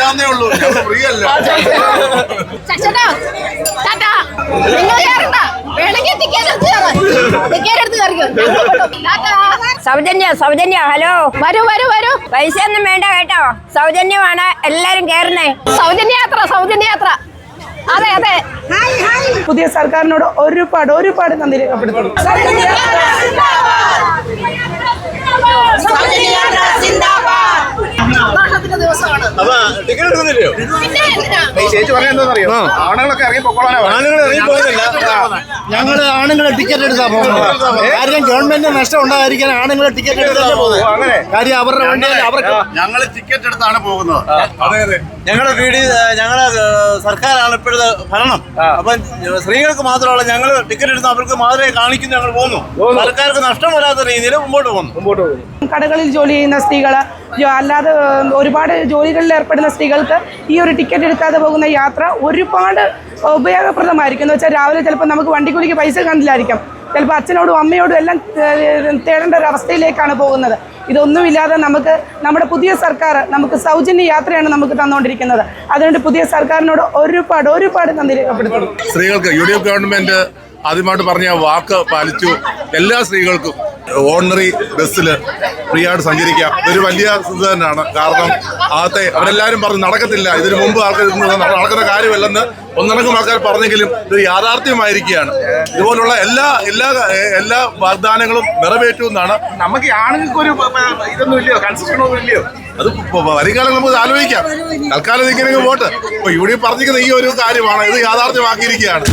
അറിയാവുന്നേ ഉള്ളൂ, ഫ്രീ അല്ല. സൗജന്യ ഹലോ വരൂ പൈസ ഒന്നും വേണ്ട കേട്ടോ, സൗജന്യമാണ്, എല്ലാരും കേറുന്നേ. സൗജന്യ യാത്ര അതെ. പുതിയ സർക്കാരിനോട് ഒരുപാട് നന്ദി രേഖപ്പെടുത്തുന്നു. അപ്പൊ ടിക്കറ്റ് എടുക്കുന്നില്ലയോ? ചേച്ചി പറഞ്ഞ എന്താണെന്നറിയോ? ആണുങ്ങളൊക്കെ ഇറങ്ങി പോയില്ല. ഞങ്ങള് ആണുങ്ങളെ ടിക്കറ്റ് എടുത്താ പോകുന്നത്. കാര്യം ഗവൺമെന്റ് നഷ്ടം ഉണ്ടായിരിക്കാൻ ആണുങ്ങളെ ടിക്കറ്റ് എടുത്താൽ പോകുന്നത്. കാര്യം അവരുടെ വണ്ടിയല്ല, അവർക്ക് ഞങ്ങള് ടിക്കറ്റ് എടുത്താണ് പോകുന്നത്. അതെ ഞങ്ങളെ സർക്കാരാണ് ഇപ്പോഴത്തെ ഭരണം. അപ്പൊ സ്ത്രീകൾക്ക് മാത്രമല്ല, ഞങ്ങള് ടിക്കറ്റ് എടുത്ത് അവർക്ക് മാത്രമേ കാണിക്കുന്നു. ഞങ്ങൾ പോകുന്നു, സർക്കാർക്ക് നഷ്ടം വരാത്ത രീതിയിൽ മുമ്പോട്ട് പോകുന്നു. കടകളിൽ ജോലി ചെയ്യുന്ന സ്ത്രീകൾ, അല്ലാതെ ഒരുപാട് ജോലികളിൽ ഏർപ്പെടുന്ന സ്ത്രീകൾക്ക് ഈ ഒരു ടിക്കറ്റ് എടുക്കാതെ പോകുന്ന യാത്ര ഒരുപാട് ഉപയോഗപ്രദമായിരിക്കും. എന്ന് വെച്ചാൽ രാവിലെ ചിലപ്പോൾ നമുക്ക് വണ്ടിക്കൂലിക്ക് പൈസ കണ്ടില്ലായിരിക്കാം, ചിലപ്പോൾ അച്ഛനോടും അമ്മയോടും എല്ലാം തേടേണ്ട ഒരു അവസ്ഥയിലേക്കാണ് പോകുന്നത്. ഇതൊന്നുമില്ലാതെ നമ്മുടെ പുതിയ സർക്കാർ നമുക്ക് സൗജന്യ യാത്രയാണ് നമുക്ക് തന്നുകൊണ്ടിരിക്കുന്നത്. അതുകൊണ്ട് പുതിയ സർക്കാരിനോട് ഒരുപാട് നന്ദി രേഖപ്പെടുത്തുന്നു. സ്ത്രീകൾക്ക് UDF ഗവൺമെന്റ് ആദ്യമായിട്ട് പറഞ്ഞ വാക്ക് പാലിച്ചു. എല്ലാ സ്ത്രീകൾക്കും ഓർഡിനറി ബസ്സിൽ ഫ്രീ ആയിട്ട് സഞ്ചരിക്കാം. ഇതൊരു വലിയ ഇത് തന്നെയാണ്. കാരണം അവരെല്ലാവരും പറഞ്ഞു നടക്കത്തില്ല, ഇതിനു മുമ്പ് ആൾക്കാർ നടക്കുന്ന കാര്യമല്ലെന്ന് ഒന്നടങ്കം ആൾക്കാർ പറഞ്ഞെങ്കിലും ഇത് യാഥാർത്ഥ്യമായിരിക്കുകയാണ്. ഇതുപോലുള്ള എല്ലാ വാഗ്ദാനങ്ങളും നിറവേറ്റു എന്നാണ്. നമുക്ക് ആണുങ്ങൾക്കൊരു ഇതൊന്നും ഇല്ലയോ, കൺസെഷനൊന്നും ഇല്ലയോ? അത് വരും കാലം നമുക്ക് ആലോചിക്കാം. തൽക്കാലം ഇങ്ങനെ പോട്ട്. ഇപ്പൊ UDF പറഞ്ഞിരിക്കുന്ന ഈ ഒരു കാര്യമാണ്, ഇത് യാഥാർത്ഥ്യമാക്കിയിരിക്കുകയാണ്.